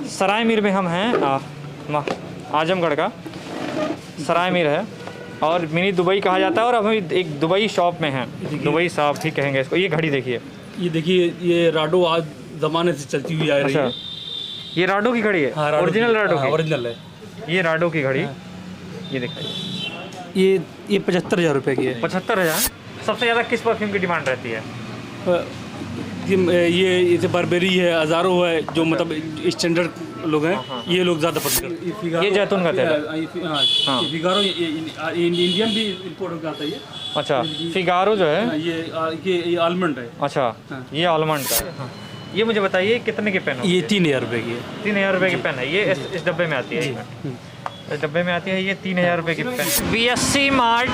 सराय मीर में हम हैं, आजमगढ़ का सराय मीर है और मिनी दुबई कहा जाता है। और हम एक दुबई शॉप में हैं, दुबई शॉप ही कहेंगे इसको। ये घड़ी देखिए, ये देखिए, ये राडो आज ज़माने से चलती हुई आ रही है। ये राडो की घड़ी है? हाँ, ओरिजिनल राडो की? ओरिजिनल है ये राडो की घड़ी। ये दिखाइए, ये 75,000 रुपये की है। 75,000। सबसे ज़्यादा किस परफ्यूम की डिमांड रहती है? ये बारबेरी है, हज़ारों है, जो मतलब स्टैंडर्ड लोग हैं, ये लोग ज़्यादा पसंद करते हैं। ये जैतून का तेल है। हाँ, फिगारो इंडियन भी इम्पोर्ट होकर आता है ये। अच्छा, फिगारो जो है ये आलमंड है। अच्छा, ये आलमंड का है। ये मुझे बताइए कितने की पेन? ये 3,000 रुपये की है। 3,000 रुपये की पेन है ये। इस डब्बे में आती है, इस डब्बे में आती है ये 3,000 रुपये की पेन। BSC मार्ट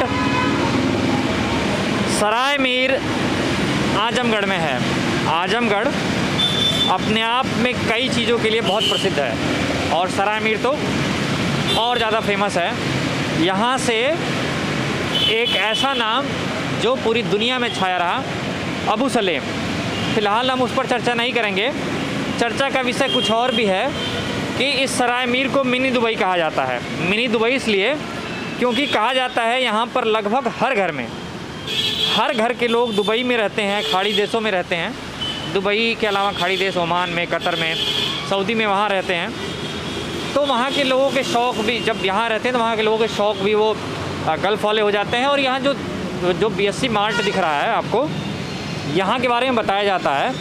सराय मीर आजमगढ़ में है। आजमगढ़ अपने आप में कई चीज़ों के लिए बहुत प्रसिद्ध है और सराय मीर तो और ज़्यादा फेमस है। यहाँ से एक ऐसा नाम जो पूरी दुनिया में छाया रहा, अबू सलेम। फ़िलहाल हम उस पर चर्चा नहीं करेंगे। चर्चा का विषय कुछ और भी है कि इस सराय मीर को मिनी दुबई कहा जाता है। मिनी दुबई इसलिए क्योंकि कहा जाता है यहाँ पर लगभग हर घर के लोग दुबई में रहते हैं, खाड़ी देशों में रहते हैं। दुबई के अलावा खाड़ी देश ओमान में, कतर में, सऊदी में वहाँ रहते हैं। तो वहाँ के लोगों के शौक़ भी, जब यहाँ रहते हैं तो वहाँ के लोगों के शौक़ भी वो गल्फ़ वाले हो जाते हैं। और यहाँ जो BSC मार्ट दिख रहा है आपको, यहाँ के बारे में बताया जाता है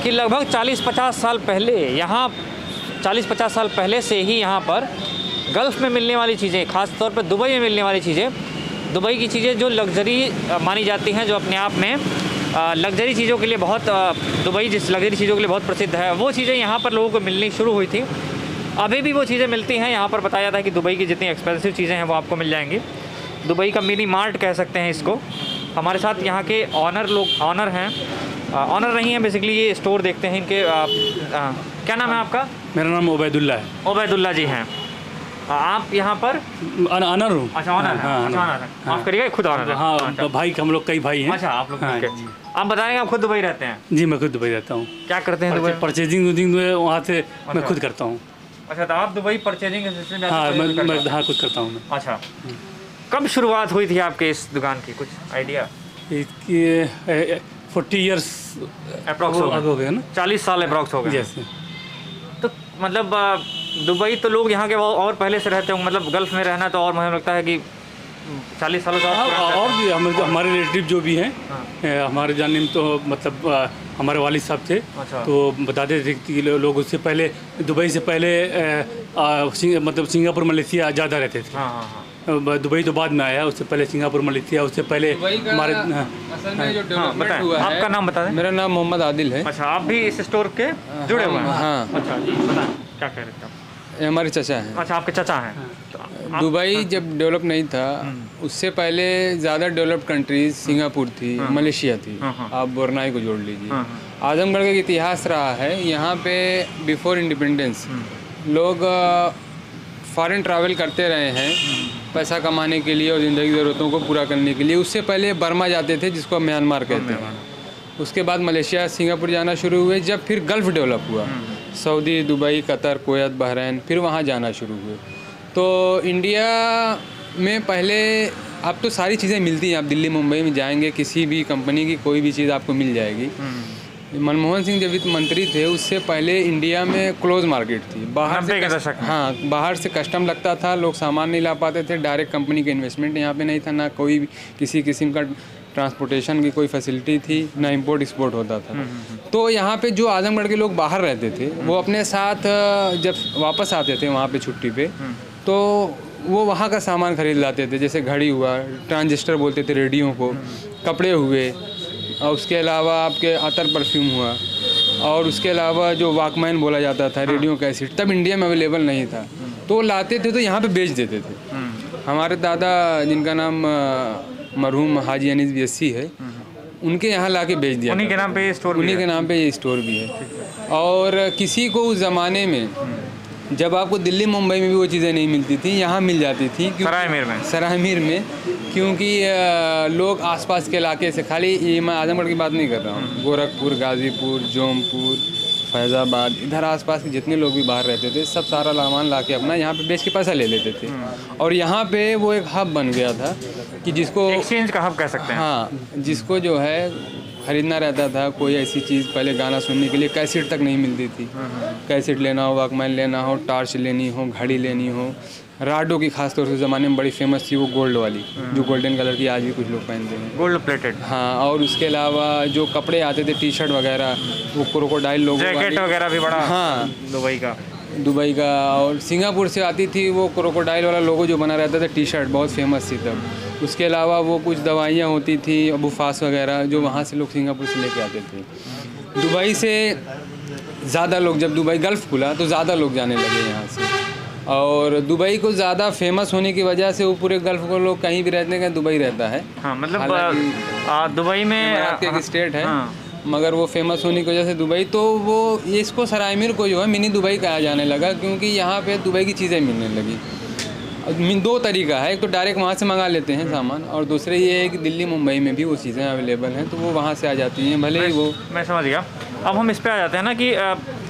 कि लगभग 40-50 साल पहले यहाँ 40-50 साल पहले से ही यहाँ पर गल्फ़ में मिलने वाली चीज़ें, ख़ास तौर पर दुबई में मिलने वाली चीज़ें, दुबई की चीज़ें जो लग्जरी मानी जाती हैं, जो अपने आप में लग्जरी चीज़ों के लिए बहुत, दुबई जिस लग्जरी चीज़ों के लिए बहुत प्रसिद्ध है, वो चीज़ें यहाँ पर लोगों को मिलनी शुरू हुई थी। अभी भी वो चीज़ें मिलती हैं। यहाँ पर बताया जाता है कि दुबई की जितनी एक्सपेंसिव चीज़ें हैं वो आपको मिल जाएंगी। दुबई का मिनी मार्ट कह सकते हैं इसको। हमारे साथ यहाँ के ऑनर हैं, ऑनर नहीं है बेसिकली, ये स्टोर देखते हैं इनके। क्या नाम है आपका? मेरा नाम उबैदुल्ला है। उबैदुल्ला जी हैं। आप यहाँ पर ऑनर हूँ। अच्छा, ऑनर है। अच्छा, ऑनर है। माफ़ करिएगा, खुद ऑनर है। हाँ, भाई हम लोग कई भाई हैं। अच्छा, आप लोग आप बताएंगे आप खुद दुबई रहते हैं? जी, मैं खुद दुबई रहता हूँ। क्या करते हैं दुबई? परचेजिंग वहाँ से मैं खुद करता हूँ। अच्छा, तो आप दुबई परचेजिंग असिस्टेंट? हाँ, मैं खुद करता हूँ मैं। अच्छा, कब शुरुआत हुई थी आपके इस दुकान की, कुछ आइडिया? 40 ईयर्स अप्रॉक्स हो गए ना। 40 साल अप्रॉक्स हो गए। जैसे तो मतलब दुबई तो लोग यहाँ के और पहले से रहते होंगे, मतलब गल्फ़ में रहना तो और मुझे लगता है कि 40 सालों से और भी हमारे रिलेटिव जो भी हैं, हमारे जानने में तो मतलब हमारे वालिद साहब थे। अच्छा। तो बताते थे कि लोग उससे पहले, दुबई से पहले मतलब सिंगापुर मलेशिया ज़्यादा रहते थे। हाँ। दुबई तो बाद में आया, उससे पहले सिंगापुर मलेशिया, उससे पहले हमारे। असल में जो डेवलपमेंट हुआ है। आपका नाम बता दें। मेरा नाम मोहम्मद आदिल है। अच्छा, आप भी इस स्टोर के जुड़े हुए हैं? हाँ। अच्छा जी, बताएं क्या कह रहे थे आप? ये हमारे चचा हैं। अच्छा, आपके चचा हैं। दुबई जब डेवलप नहीं था, उससे पहले ज़्यादा डेवलप्ड कंट्रीज सिंगापुर थी, मलेशिया थी। आप बोरनाई को जोड़ लीजिए। आजमगढ़ का इतिहास रहा है, यहाँ पे बिफोर इंडिपेंडेंस लोग फॉरेन ट्रैवल करते रहे हैं पैसा कमाने के लिए और ज़िंदगी ज़रूरतों को पूरा करने के लिए। उससे पहले बर्मा जाते थे, जिसको म्यांमार कहते हैं। उसके बाद मलेशिया, सिंगापुर जाना शुरू हुए। जब फिर गल्फ़ डेवलप हुआ, Saudi, Dubai, Qatar, Kuwait, Bahrain, फिर वहाँ जाना शुरू हुए। तो इंडिया में पहले, अब तो सारी चीज़ें मिलती हैं। आप दिल्ली, मुंबई में जाएंगे, किसी भी कंपनी की कोई भी चीज़ आपको मिल जाएगी। मनमोहन सिंह जब वित्त मंत्री थे, उससे पहले इंडिया में क्लोज मार्केट थी। बाहर से कस्टम लगता था, लोग सामान नहीं ला पाते थे। डायरेक्ट कंपनी का इन्वेस्टमेंट यहाँ पे नहीं था, ना कोई किसी किस्म का ट्रांसपोर्टेशन की कोई फैसिलिटी थी, ना इंपोर्ट एक्सपोर्ट होता था। तो यहाँ पे जो आजमगढ़ के लोग बाहर रहते थे, वो अपने साथ जब वापस आते थे वहाँ पे छुट्टी पे, तो वो वहाँ का सामान खरीद लाते थे। जैसे घड़ी हुआ, ट्रांजिस्टर बोलते थे रेडियो को, कपड़े हुए, और उसके अलावा आपके अतर परफ्यूम हुआ, और उसके अलावा जो वॉकमैन बोला जाता था, रेडियो कैसेट, तब इंडिया में अवेलेबल नहीं था। तो वो लाते थे तो यहाँ पे बेच देते थे। हमारे दादा, जिनका नाम मरहूम हाजी अनीस BSC है, उनके यहाँ ला के बेच दिया। उन्हीं के नाम पे ये स्टोर, उन्हीं के नाम पे ये स्टोर भी है। और किसी को उस ज़माने में, जब आपको दिल्ली, मुंबई में भी वो चीज़ें नहीं मिलती थी, यहाँ मिल जाती थी। सराय मीर में, क्योंकि लोग आसपास के इलाके से, खाली ये मैं आजमगढ़ की बात नहीं कर रहा हूँ, गोरखपुर, गाज़ीपुर, जौनपुर, फैज़ाबाद, इधर आसपास के जितने लोग भी बाहर रहते थे सब सारा सामान ला के अपना यहाँ पे बेच के पैसा ले लेते थे। और यहाँ पे वो एक हब बन गया था कि जिसको एक्सचेंज का हब कह सकते हैं। हाँ, जिसको जो है ख़रीदना रहता था, कोई ऐसी चीज़ पहले गाना सुनने के लिए कैसेट तक नहीं मिलती थी। कैसेट लेना हो, वॉकमैन लेना हो, टॉर्च लेनी हो, घड़ी लेनी हो, राडो की खास तौर से ज़माने में बड़ी फेमस थी वो गोल्ड वाली, जो गोल्डन कलर की आज भी कुछ लोग पहनते हैं, गोल्ड प्लेटेड। हाँ, और उसके अलावा जो कपड़े आते थे, टी शर्ट वगैरह, वो क्रोकोडाइल लोगों जैकेट वगैरह भी बड़ा, हाँ, दुबई का। और सिंगापुर से आती थी वो क्रोकोडाइल वाला लोगो जो बना रहता था, टी शर्ट बहुत फेमस थी तब। उसके अलावा वो कुछ दवाइयाँ होती थी, अबू फास वगैरह, जो वहाँ से लोग सिंगापुर से लेके आते थे। दुबई से ज़्यादा लोग, जब दुबई गल्फ़ खुला तो ज़्यादा लोग जाने लगे यहाँ से। और दुबई को ज़्यादा फेमस होने की वजह से वो पूरे गल्फ़ को लोग कहीं भी रहते हैं, दुबई रहता है। हाँ, मतलब दुबई में एक स्टेट है, मगर वो फेमस होने की वजह से दुबई, तो वो इसको सरायमीर को जो है मिनी दुबई कहा जाने लगा, क्योंकि यहाँ पे दुबई की चीज़ें मिलने लगी। दो तरीका है, एक तो डायरेक्ट वहाँ से मंगा लेते हैं सामान, और दूसरे ये है कि दिल्ली मुंबई में भी वो चीज़ें अवेलेबल हैं, तो वो वहाँ से आ जाती हैं, भले ही वो। मैं समझ गया। अब हम इस पे आ जाते हैं ना कि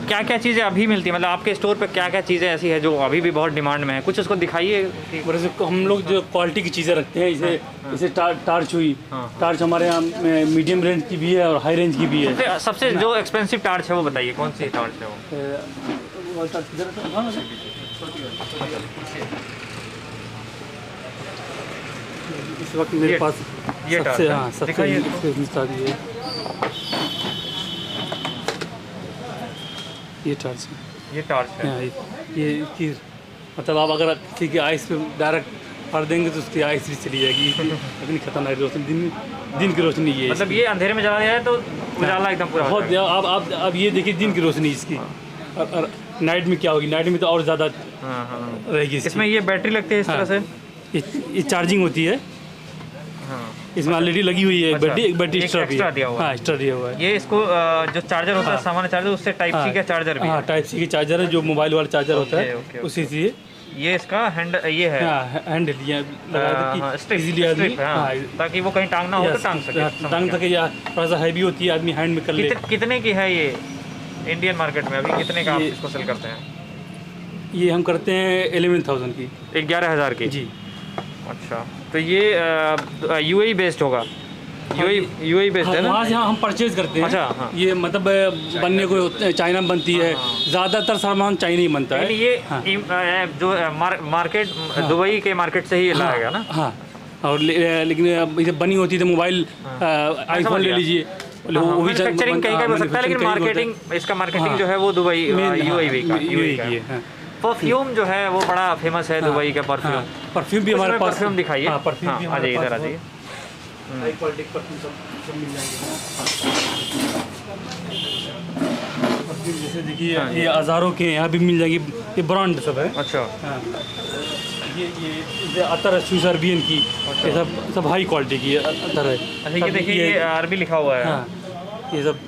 क्या क्या चीज़ें अभी मिलती हैं, मतलब आपके स्टोर पे क्या क्या चीज़ें ऐसी है जो अभी भी बहुत डिमांड में है, कुछ उसको दिखाइए। वैसे हम लोग जो क्वालिटी की चीज़ें रखते हैं, जैसे टार्च हुई, टार्च हमारे यहाँ मीडियम रेंज की भी है और हाई रेंज की भी है। सबसे जो एक्सपेंसिव टार्च है वो बताइए, कौन सी टार्च है वो? इस वक्त मेरे पास ये सबसे, हाँ, सबसे दिखाइए। ये टार्च है, ये टार्च है। हाँ, ये इसकी मतलब आप अगर किसी की आइस पे डायरेक्ट पड़ देंगे तो उसकी आइस भी चली जाएगी। इतनी खतरनाक रोशनी, दिन की रोशनी ये है। मतलब ये अंधेरे में जला दिया है तो उजाला एकदम पूरा बहुत। अब ये देखिए दिन की रोशनी इसकी, और नाइट में क्या होगी, नाइट में तो और ज़्यादा रहेगी। इसमें ये बैटरी लगती है इस तरह से, ये चार्जिंग होती है, इसमें ऑलरेडी लगी हुई है। अच्छा, एक बैटरी एक्स्ट्रा दिया हुआ है। हाँ, एक्स्ट्रा दिया हुआ है। ये इसको जो चार्जर होता है, सामान्य चार्जर, उससे टाइप सी का चार्जर भी हाँ, है। टाइप सी की चार्जर है, जो मोबाइल वाला चार्जर होता है, ओके। उसी से ये इसका ये है, हैंडल स्ट्रिप, ताकि वो कहीं टांगना हो तो टांग सके। या थोड़ा सा हैवी होती है, आदमी हैंड में कर ले। कितने की है ये इंडियन मार्केट में अभी, कितने का आप इसको सेल करते हैं? ये हम करते हैं 11,000 की, 11,000 की जी। अच्छा, तो ये यूएई बेस्ड होगा, यूएई बेस्ड है ना? वहाँ से हम परचेज करते हैं। अच्छा, हाँ। ये मतलब बनने को चाइना में बनती है, ज़्यादातर सामान चाइना ही बनता है। ये जो मार्केट दुबई के मार्केट से ही लाया गया ना? हाँ, और लेकिन ये बनी होती है मोबाइल, आईफोन ले लीजिए, वो भी मैन्युफैक्चरिंग कहीं का हो सकता है, लेकिन मार्केटिंग, इसका मार्केटिंग जो है वो दुबई यूएई का। परफ्यूम जो है वो बड़ा फेमस है दुबई का परफ्यूम। परफ्यूम भी हमारे पास, परफ्यूम दिखाइए। आ जाइए इधर, आ जाइए। हाई क्वालिटी परफ्यूम सब मिल जाएंगे। परफ्यूम जैसे देखिए, ये हज़ारों के यहाँ भी मिल जाएगी, ये ब्रांड सब है। अच्छा, ये अतर है, स्विस अरबियन की, ये सब हाई क्वालिटी की अतर है। अच्छा, ये देखिए, ये अरबी लिखा हुआ है। हाँ, ये सब,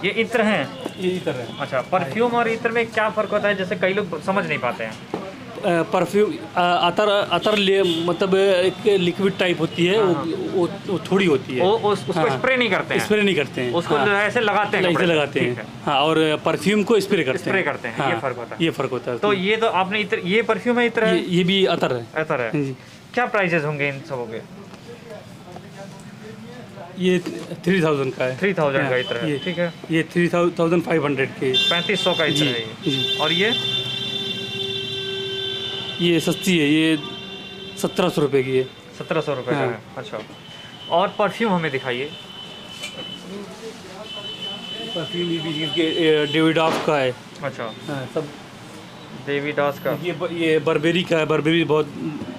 ये इत्र हैं, ये इतर है। अच्छा, परफ्यूम और इत्र में क्या फ़र्क होता है, जैसे कई लोग समझ नहीं पाते हैं? परफ्यूम अतर मतलब एक लिक्विड टाइप होती है, वो थोड़ी होती है, उसको स्प्रे नहीं करते हैं, स्प्रे नहीं करते हैं, उसको जो है ऐसे लगाते हैं, ऐसे लगाते हैं। हाँ, और परफ्यूम को स्प्रे करते हैं। ये फ़र्क होता है, ये फ़र्क होता है। तो ये तो आपने इत्र, ये परफ्यूम है, इत्र है, ये भी अतर है। अतर है जी। क्या प्राइजेस होंगे इन सबों के? ये 3,000 का है, 3,000 का इत्र है, ठीक है। ये 3,500 के, 3500 का इत्र है ये। और ये सस्ती है, ये 1,700 रुपये की है। 1,700 रुपये का है, अच्छा। और परफ्यूम हमें दिखाइए। परफ्यूम भी डेविडॉफ का है। अच्छा, सब डेविडॉस का। ये बर्बेरी का है, बर्बेरी बहुत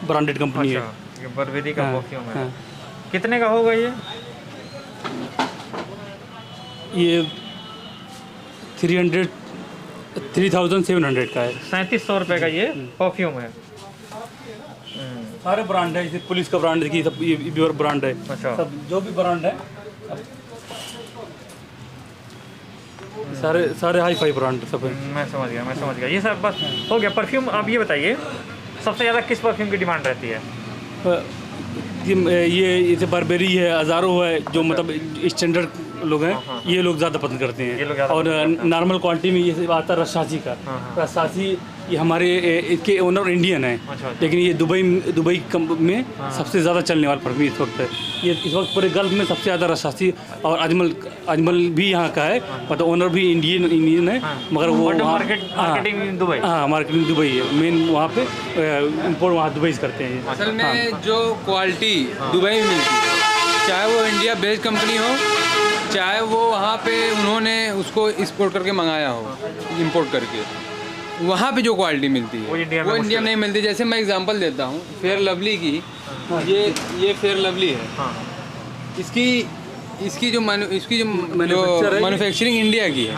ब्रांडेड कंपनी है। ये बर्बेरी का परफ्यूम है। कितने का होगा ये? ये 3,700 का है। 3,700 रुपये का ये परफ्यूम है। सारे ब्रांड है, जैसे पुलिस का ब्रांड है, सब ये भी ब्रांड है। अच्छा, सब जो भी ब्रांड है, सारे हाई फाई ब्रांड सब है। मैं समझ गया। ये सब बस हो गया परफ्यूम। अब ये बताइए, सबसे ज़्यादा किस परफ्यूम की डिमांड रहती है? ये जैसे बर्बेरी है, हज़ारों है, जो मतलब स्टैंडर्ड लोग हैं ये लोग ज़्यादा पसंद करते ये लोग हैं। ज़्यादा और नॉर्मल क्वालिटी में ये आता है रसासी का। रसासी ये हमारे इसके ओनर इंडियन है, लेकिन ये दुबई में सबसे ज़्यादा चलने वाला परफ्यूम इस वक्त है। ये इस वक्त पूरे गल्फ में सबसे ज़्यादा रसासी। और अजमल भी यहाँ का है, मतलब ओनर भी इंडियन है, मगर वो मार्केटिंग दुबई। हाँ, मार्केटिंग दुबई है मेन, वहाँ पे इम्पोर्ट वहाँ दुबई से करते हैं। असल में जो क्वालिटी दुबई में मिलती है, चाहे वो इंडिया बेस्ड कंपनी हो, चाहे वो वहाँ पे उन्होंने उसको एक्सपोर्ट करके मंगाया हो, इंपोर्ट करके, वहाँ पे जो क्वालिटी मिलती है वो इंडिया में नहीं मिलती। जैसे मैं एग्जांपल देता हूँ फेयर लवली की, ये फेयर लवली है, इसकी जो मैन्युफैक्चरिंग इंडिया की है,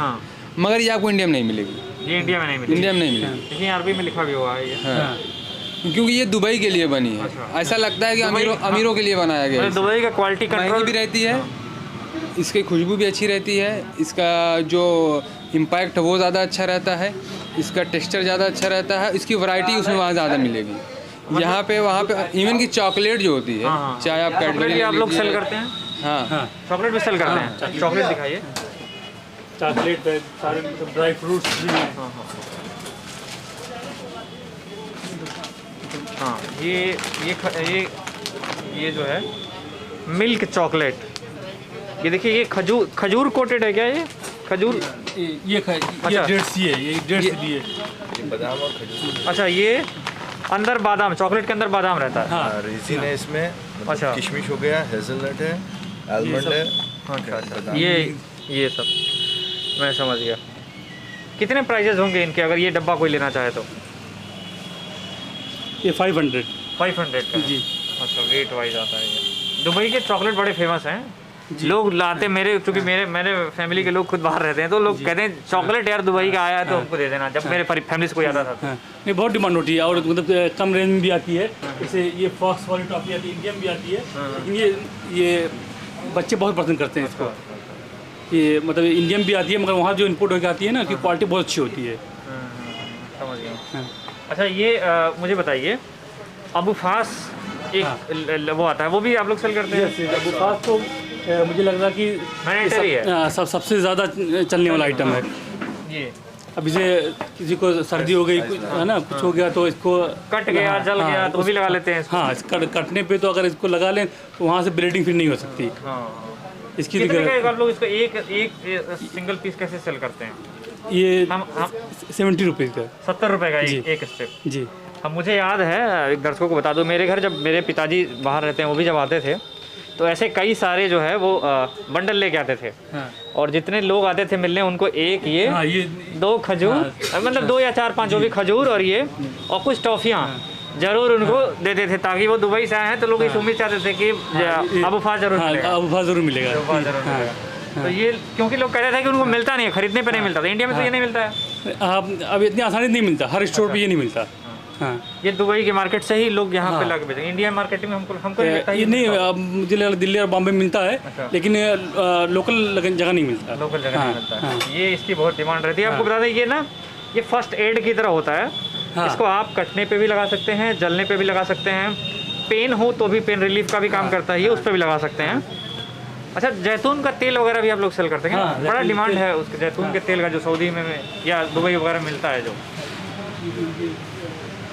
मगर ये आपको इंडिया में नहीं मिलेगी। ये इंडिया में नहीं मिलेगी। इंडिया में नहीं मिलेगी, देखिए अरबी में लिखा भी हुआ है ये। हाँ, क्योंकि ये दुबई के लिए बनी है। ऐसा लगता है कि अमीरों के लिए बनाया गया है। दुबई का क्वालिटी महंगी कंट्रोल भी रहती है, इसकी खुशबू भी अच्छी रहती है, इसका जो इम्पैक्ट है वो ज़्यादा अच्छा रहता है, इसका टेक्सचर ज़्यादा अच्छा रहता है, इसकी वैरायटी उसमें वहाँ ज़्यादा मिलेगी। यहाँ पे वहाँ पे इवन की चॉकलेट जो होती है, चाहे आप कैडबरी आप लोग सेल करते हैं। हाँ, चॉकलेट भी सेल करते हैं। चॉकलेट दिखाइए। चॉकलेट है, सारे ड्राई फ्रूट्स भी हैं। हाँ, ये जो है मिल्क चॉकलेट, ये देखिए ये खजूर कोटेड है क्या? ये खजूर, ये डेट्स ही है, ये डेट्स भी है। बादाम और खजूर। अच्छा, ये अंदर बादाम, चॉकलेट के अंदर बादाम रहता है। हाँ, रेजिन है इसमें, अच्छा। किशमिश हो गया, हेज़लनट है, आलमंड है। अच्छा, ये सब मैं समझ गया। कितने प्राइजेस होंगे इनके अगर ये डब्बा कोई लेना चाहे तो? ये 500 का जी। अच्छा, वेट वाइज आता है ये। दुबई के चॉकलेट बड़े फेमस हैं, लोग लाते मेरे, क्योंकि मेरे फैमिली के लोग खुद बाहर रहते हैं, तो लोग कहते हैं चॉकलेट यार दुबई का आया है तो हमको दे देना, जब मेरे फैमिली से कोई आता था। हाँ, नहीं बहुत डिमांड होती है, और मतलब कम रेंज में भी आती है। जैसे ये फॉक्स वाली टॉफी आती है, इंडियन भी आती है, लेकिन ये बच्चे बहुत पसंद करते हैं इसको। ये मतलब इंडियन भी आती है, मगर वहाँ जो इम्पोर्ट होकर आती है ना, कि क्वालिटी बहुत अच्छी होती है। समझ गया। अच्छा, ये मुझे बताइए, अबू फास एक वो आता है, वो भी आप लोग सेल करते हैं? अबू फास तो मुझे लग रहा है कि मैंडेटरी है, सबसे ज़्यादा चलने वाला आइटम है ये। अब इसे किसी को सर्दी हो गई है ना, कुछ हो गया तो इसको कट गया, जल गया तो भी लगा लेते हैं इसको। हाँ, कटने पे तो अगर इसको लगा लें तो वहाँ से ब्लीडिंग फिर नहीं हो सकती। इसकी कितने का आप लोग इसको एक सिंगल पीस कैसे सेल करते हैं? ये हम 70 रुपीज़ का, 70 रुपये का एक स्टेप जी। अब मुझे याद है, एक दर्शकों को बता दो, मेरे घर जब मेरे पिताजी बाहर रहते हैं, वो भी जब आते थे तो ऐसे कई सारे जो है वो बंडल लेके आते थे। हाँ। और जितने लोग आते थे मिलने, उनको ये 2 खजूर, मतलब 2 या 4 5 जो भी खजूर, और ये और कुछ टॉफियाँ जरूर उनको देते थे, ताकि वो दुबई से आए हैं तो लोग इस उम्मीद चाहते थे कि अबू फास जरूर मिलेगा। अबू फास जरूर मिलेगा। तो ये क्योंकि लोग कहते थे कि उनको मिलता नहीं है, खरीदने पे नहीं मिलता था। इंडिया में तो ये नहीं मिलता है, अब इतनी आसानी नहीं मिलता, हर स्टोर पे ये नहीं मिलता। हाँ, ये दुबई के मार्केट से ही लोग यहाँ पे लग भेजेंगे। इंडिया मार्केटिंग में हमको नहीं लगता ये नहीं, मुझे लगा दिल्ली और बॉम्बे में मिलता है, लेकिन लोकल जगह नहीं मिलता। लोकल जगह नहीं मिलता है। ये इसकी बहुत डिमांड रहती है। आपको बता दें, ये ना ये फर्स्ट एड की तरह होता है। इसको आप कटने पे भी लगा सकते हैं, जलने पे भी लगा सकते हैं, पेन हो तो भी पेन रिलीफ का भी काम करता है ये, उस पर भी लगा सकते हैं। अच्छा, जैतून का तेल वगैरह भी आप लोग सेल करते हैं? बड़ा डिमांड है उसके जैतून के तेल का, जो सऊदी में या दुबई वगैरह मिलता है। जो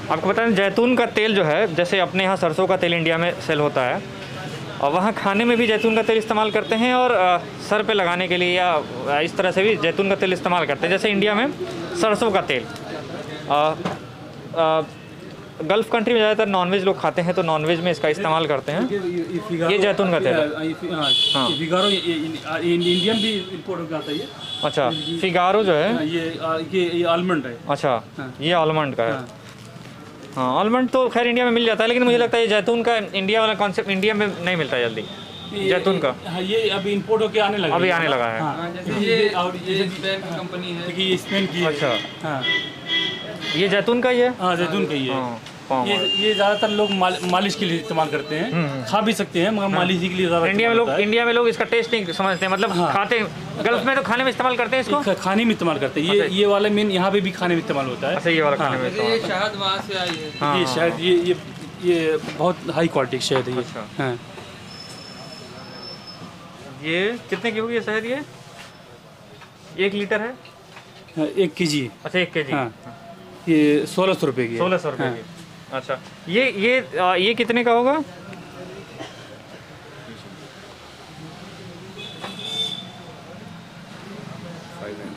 आपको पता है, जैतून का तेल जो है, जैसे अपने यहाँ सरसों का तेल इंडिया में सेल होता है, और वहाँ खाने में भी जैतून का तेल इस्तेमाल करते हैं, और सर पे लगाने के लिए या इस तरह से भी जैतून का तेल इस्तेमाल करते हैं। जैसे इंडिया में सरसों का तेल, गल्फ़ कंट्री में ज़्यादातर नॉनवेज लोग खाते हैं, तो नॉनवेज में इसका इस्तेमाल करते हैं। ये जैतून का तेल है। हाँ, फिगारो इंडियन भी इम्पोर्ट होकर आता है। अच्छा, फिगारो जो है ये आलमंड है। अच्छा, ये आलमंड का है। हाँ, आलमंड तो खैर इंडिया में मिल जाता है, लेकिन मुझे लगता है ये जैतून का इंडिया वाला कॉन्सेप्ट इंडिया में नहीं मिलता जल्दी, जैतून का। हाँ, ये अभी इंपोर्ट होके आने लगा, अभी आने लगा है। हाँ, ये कंपनी है, ये स्पेन की है। अच्छा, हाँ, ये जैतून का ही है। हाँ, जैतून का ही है। ये ज़्यादातर लोग मालिश के लिए इस्तेमाल करते हैं, खा भी सकते हैं, मगर मालिश के लिए ज़्यादा। इंडिया में लोग इसका टेस्ट नहीं समझते, मतलब खाते हैं। गल्फ में तो खाने में इस्तेमाल करते हैं इसको, खाने में इस्तेमाल करते हैं। ये वाला मेन यहाँ पे भी खाने में इस्तेमाल होता है। अच्छा, ये वाला खाने में इस्तेमाल। ये शहद वहाँ से आई है। ये शहद, ये बहुत हाई क्वालिटी शहद है। अच्छा। हाँ, ये कितने की होगी ये शहद? ये 1 लीटर है? हाँ, 1 kg। अच्छा 1 kg। हाँ, ये 1600 रुपये की है। 1600 रुपये हाँ। की। अच्छा ये कितने का होगा?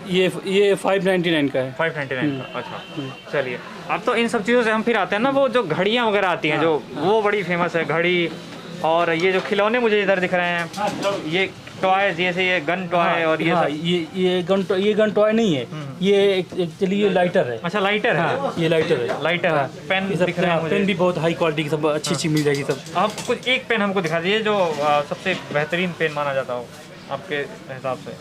ये 599 का है। 599 का। अच्छा चलिए, अब तो इन सब चीज़ों से हम फिर आते हैं ना, वो जो घड़ियाँ वगैरह आती हैं जो, वो बड़ी फेमस है घड़ी। और ये जो खिलौने मुझे इधर दिख रहे हैं, ये टॉय, जैसे ये गन टॉय और ये हाँ, सब। ये गन टॉय नहीं है, ये एक्चुअली ये लाइटर है। अच्छा लाइटर है। हाँ, ये लाइटर है। लाइटर है। पेन दिख रहे हैं मुझे। पेन भी बहुत हाई क्वालिटी की, सब अच्छी मिल जाएगी सब। आप कुछ एक पेन हमको दिखा दीजिए जो सबसे बेहतरीन पेन माना जाता हो आपके हिसाब से।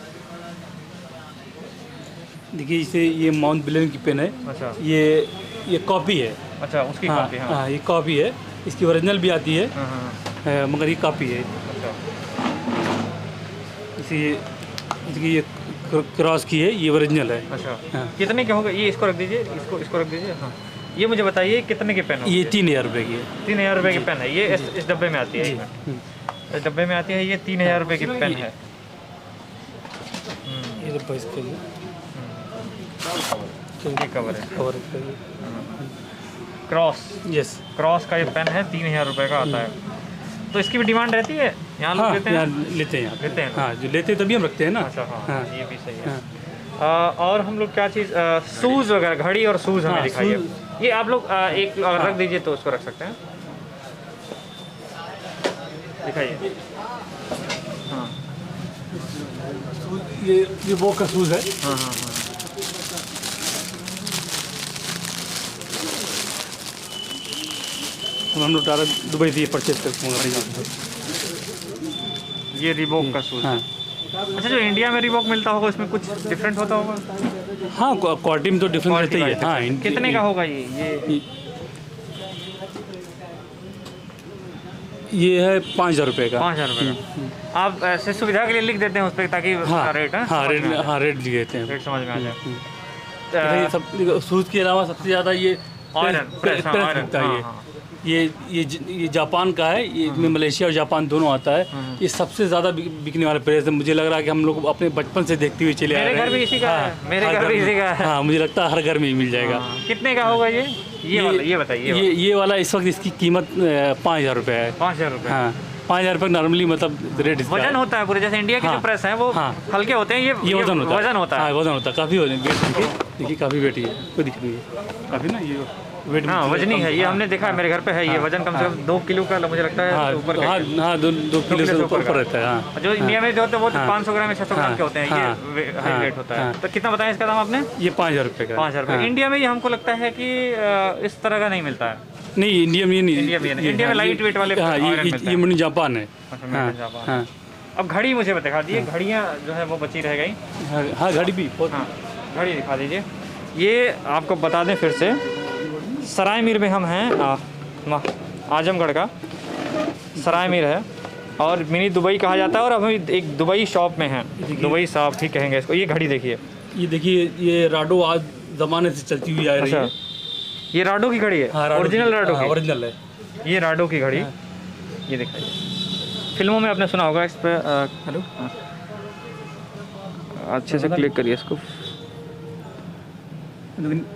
देखिए जैसे ये माउंट ब्लेन की पेन है। अच्छा ये कॉपी है। अच्छा उसकी हाँ, कॉपी। हाँ हाँ, ये कॉपी है, इसकी ओरिजिनल भी आती है। हाँ हाँ। मगर ये कॉपी है। अच्छा ये क्रॉस की है, ये ओरिजिनल है। अच्छा हाँ। कितने के होंगे ये? इसको रख दीजिए, इसको रख दीजिए। हाँ ये मुझे बताइए कितने के पेन? ये 3000 रुपये की है। 3000 रुपये की पेन है ये। इस डब्बे में आती है। इस डब्बे में आती है ये 3000 रुपये की पेन है। ये डब्बा इसका ये कवर है। कवर इसका ये। क्रॉस। यस। क्रॉस का ये पेन है, 3000 रुपये का आता है। तो इसकी भी डिमांड रहती है यहाँ लोग हाँ, लेते हैं? यहाँ लेते हैं, यहाँ लेते हैं। हाँ, जो लेते हैं तभी हम रखते हैं ना। अच्छा हाँ, हाँ। ये भी सही है। हाँ। और हम लोग क्या चीज़, शूज़ वगैरह, घड़ी और शूज़ हमें हाँ, दिखाइए। ये आप लोग एक अगर रख दीजिए तो उसको रख सकते हैं। दिखाइए। हाँ ये वो का शूज़ है। हाँ हाँ हाँ। हम लोग डायरेक्ट दुबई से परचेज करते हैं। ये रिबॉक का शूज़। हाँ अच्छा, जो इंडिया में रिबॉक मिलता होगा उसमें कुछ डिफरेंट होता होगा? हाँ, क्वालिटी में तो डिफरेंस रहता ही है। हाँ, कितने का होगा ये? ये है 5000 रुपये का। 5000 रुपये का। आप ऐसे सुविधा के लिए लिख देते हैं उस पर ताकि हाँ, रेट है? हाँ, रेट लिख देते हैं। रेट समझ में आ जाए। ये सब शूज़ के अलावा सबसे ज़्यादा ये आयरन प्रेस बिकता है। ये जापान का है, ये इसमें मलेशिया और जापान दोनों आता है। ये सबसे ज़्यादा बिकने वाला प्रेस है। मुझे लग रहा है कि हम लोग अपने बचपन से देखते हुए चले आ रहे हैं। मेरे घर भी इसी का है। मेरे घर भी इसी का है। हाँ, मुझे लगता है हर घर में ही मिल जाएगा। कितने का होगा ये बताइए। ये वाला इस वक्त इसकी कीमत 5000 रुपये है। 5000 रुपये। हाँ, 5000 रुपये नॉर्मली मतलब रेट इसका वजन होता है पूरे, जैसे इंडिया के जो प्रेस हैं वो हल्के होते हैं, ये वजन होता है। वजन होता है। हाँ, वजन होता है, काफ़ी वजन। देखिए काफ़ी वेट है, कोई दिक्कत नहीं है। काफ़ी ना ये वेट। हाँ वजनी है ये, हमने देखा है, मेरे घर पे है ये। वजन कम से कम 2 किलो का मुझे लगता है। हाँ, ऊपर हाँ, 2 किलो से ऊपर रहता है। हाँ, जो इंडिया में जो होते हैं वो 500 ग्राम या 600 ग्राम के होते हैं। ये हाई वेट होता है। तो कितना बताएं इसका दाम आपने? ये 5000 रुपये का। 5000 रुपये। इंडिया में ये हमको लगता है कि इस तरह का नहीं मिलता है। नहीं, इंडिया में नहीं। इंडिया में लाइट वेट वाले ये मुझे जापान है। हाँ। अब घड़ी मुझे दिखा दीजिए। घड़ियाँ जो है वो बची रह गई। हाँ, घड़ी भी। हाँ घड़ी दिखा दीजिए। ये आपको बता दें फिर से, सराय मीर में हम हैं, आजमगढ़ का सराय मीर है और मिनी दुबई कहा जाता है। और अब हम एक दुबई शॉप में हैं, दुबई शॉप ही कहेंगे इसको। ये घड़ी देखिए, ये देखिए, ये राडो आज ज़माने से चलती हुई आ रही है। ये राडो की घड़ी है? ओरिजिनल राडो की? ओरिजिनल है ये राडो की घड़ी। ये दिखाइए, फिल्मों में आपने सुना होगा इस पर। हेलो, अच्छे से क्लिक करिए इसको।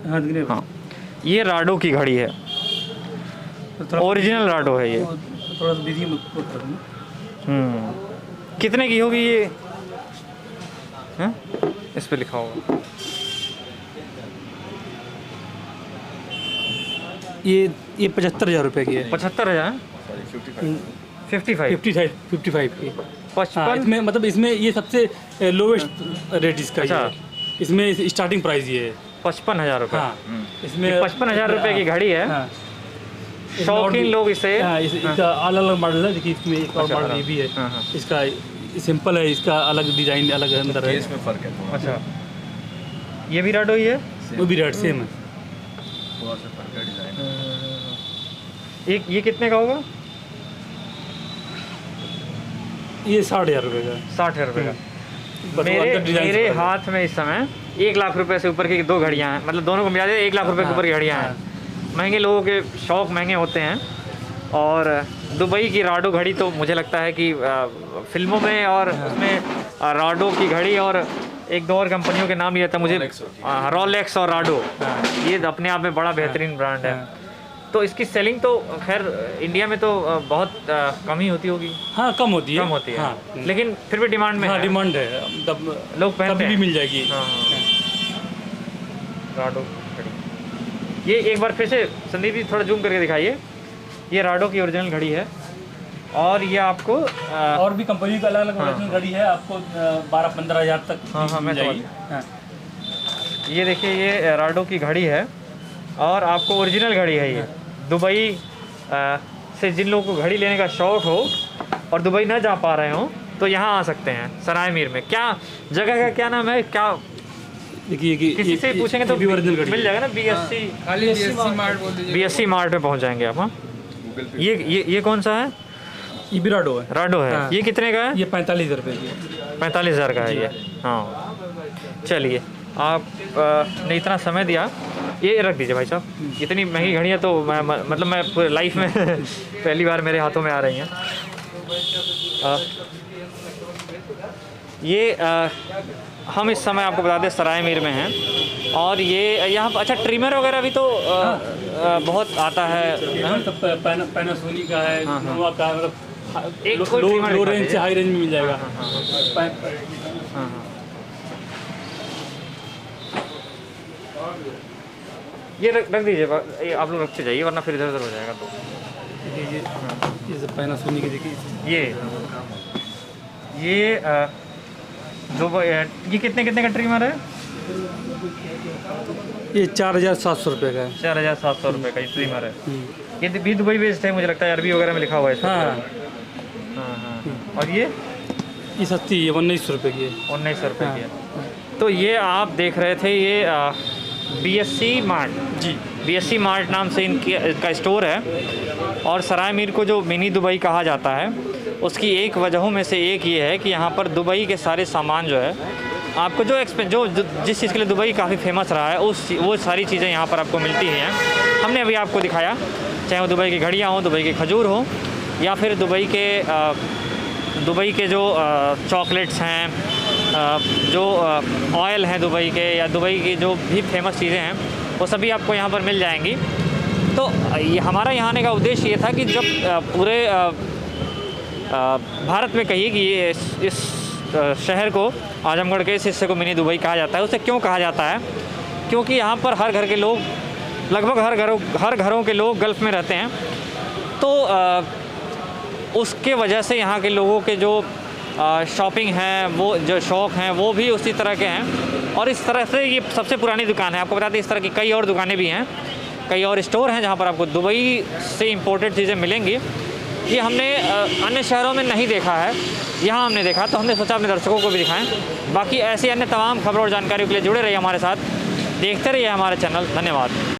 हाँ, ये राडो की घड़ी है, ओरिजिनल राडो है ये। थोड़ा सा दीजिए। कितने की होगी ये? हैं? इस पे लिखा होगा। ये 75000 रुपये की है। 75000? 55 की। 55? इसमें मतलब इसमें ये सबसे लोवेस्ट रेट इसका। अच्छा, इसमें स्टार्टिंग प्राइस ये है 55,000 रुपये। हाँ, इसमें 55,000 रुपये की घड़ी है। हाँ, शौकीन लोग इसे। हाँ, इसका अलग अलग मॉडल है। देखिए इसमें एक और मॉडल ये भी है। इसका सिंपल है, इसका अलग डिज़ाइन अलग अंदर है। इसमें फ़र्क है थोड़ा। अच्छा, ये भी राडो ही है? वो भी रेट सेम है। थोड़ा सा फ़र्क है डिज़ाइन। ये कितने का होगा? ये 60,000 रुपये का। 60,000 रुपये का। बस वो अंदर डिज़ाइन मेरे से हाथ में इस समय 1 लाख रुपए से ऊपर की 2 घड़ियाँ हैं। मतलब दोनों को मिला दे 1 लाख रुपए के ऊपर की घड़ियाँ हैं। महंगे लोगों के शौक महंगे होते हैं और दुबई की राडो घड़ी तो मुझे लगता है कि फिल्मों में और उसमें राडो की घड़ी और एक दो और कंपनियों के नाम लिया था मुझे, रोलेक्स और राडो, ये अपने आप में बड़ा बेहतरीन ब्रांड है। तो इसकी सेलिंग तो खैर इंडिया में तो बहुत कम ही होती होगी। हाँ, कम होती है। कम होती है, हाँ। लेकिन फिर भी डिमांड में हाँ, है। डिमांड है, तब लोग पहनते कभी भी हैं। मिल जाएगी। हाँ। राडो घड़ी, ये एक बार फिर से संदीप जी थोड़ा जूम करके दिखाइए। ये राडो की ओरिजिनल घड़ी है और ये आपको और भी कंपनी का अलग अलग ओरिजिनल घड़ी है, आपको 12-15 हज़ार तक हाँ, मैं मिल जाएगी। हाँ। ये देखिए, ये राडो की घड़ी है और आपको ओरिजिनल घड़ी है ये। दुबई से जिन लोगों को घड़ी लेने का शौक़ हो और दुबई ना जा पा रहे हो तो यहाँ आ सकते हैं सराय मीर में। क्या जगह का क्या नाम है, क्या देखिए किसी से पूछेंगे तो ओरिजिनल घड़ी मिल जाएगा ना? BSC, खाली BSC मार्ट बोल दीजिए। BSC मार्ट में पहुँच जाएंगे आप। हाँ, ये कौन सा है? ये भी राडो है। राडो है। हाँ। ये कितने का है? ये 45,000 रुपये की है। 45,000 का है ये। हाँ, चलिए, आप ने इतना समय दिया, ये रख दीजिए भाई साहब। इतनी महंगी घड़ियाँ तो मतलब मैं पूरे लाइफ में पहली बार मेरे हाथों में आ रही हैं। हम इस समय आपको बता दें सराय मीर में हैं और ये यहाँ पर अच्छा ट्रिमर वगैरह भी तो बहुत आता है। पैनासोनिक का है, नोवा का है, मतलब एक कोई trimmer लो दिखा रेंज से दीजिए। हाई रेंज में मिल जाएगा। ये रख दीजिए, ये आप लोग रखते जाइए वरना फिर इधर उधर हो जाएगा। तो ये सब पैनासोनिक देखिए। ये ये कितने का ट्रिमर है? ये 4,700 रुपये का है। 4,700 रुपये का ये ट्रिमर है। ये भी दुबई बेस्ड है, मुझे लगता है अरबी वगैरह में लिखा हुआ है इसमें। हाँ। हाँ। और ये सस्ती है, 1900 रुपये की है। 1900 रुपये की है। तो ये आप देख रहे थे, ये BSC मार्ट जी, BSC मार्ट नाम से इनका स्टोर है। और सराय मीर को जो मिनी दुबई कहा जाता है उसकी एक वजहों में से एक ये है कि यहाँ पर दुबई के सारे सामान जो है आपको जो जिस चीज़ के लिए दुबई काफ़ी फेमस रहा है वो सारी चीज़ें यहाँ पर आपको मिलती हैं। हमने अभी आपको दिखाया, चाहे वो दुबई की घड़ियाँ हों, दुबई के खजूर हों, या फिर दुबई के जो चॉकलेट्स हैं, जो ऑयल हैं दुबई के, या दुबई की जो भी फेमस चीज़ें हैं वो सभी आपको यहाँ पर मिल जाएंगी। तो हमारा यहाँ आने का उद्देश्य ये था कि जब पूरे भारत में कहिए कि ये इस शहर को, आजमगढ़ के इस हिस्से को मिनी दुबई कहा जाता है। उसे क्यों कहा जाता है? क्योंकि यहाँ पर हर घर के लोग, लगभग हर घरों के लोग गल्फ़ में रहते हैं। तो उसके वजह से यहाँ के लोगों के जो शॉपिंग है, वो जो शौक़ हैं, वो भी उसी तरह के हैं। और इस तरह से ये सबसे पुरानी दुकान है। आपको बताते हैं इस तरह की कई और दुकानें भी हैं, कई और स्टोर हैं जहाँ पर आपको दुबई से इम्पोर्टेड चीज़ें मिलेंगी। ये हमने अन्य शहरों में नहीं देखा है, यहाँ हमने देखा, तो हमने सोचा अपने दर्शकों को भी दिखाएं। बाकी ऐसी अन्य तमाम खबरों और जानकारियों के लिए जुड़े रहिए हमारे साथ, देखते रहिए हमारे चैनल। धन्यवाद।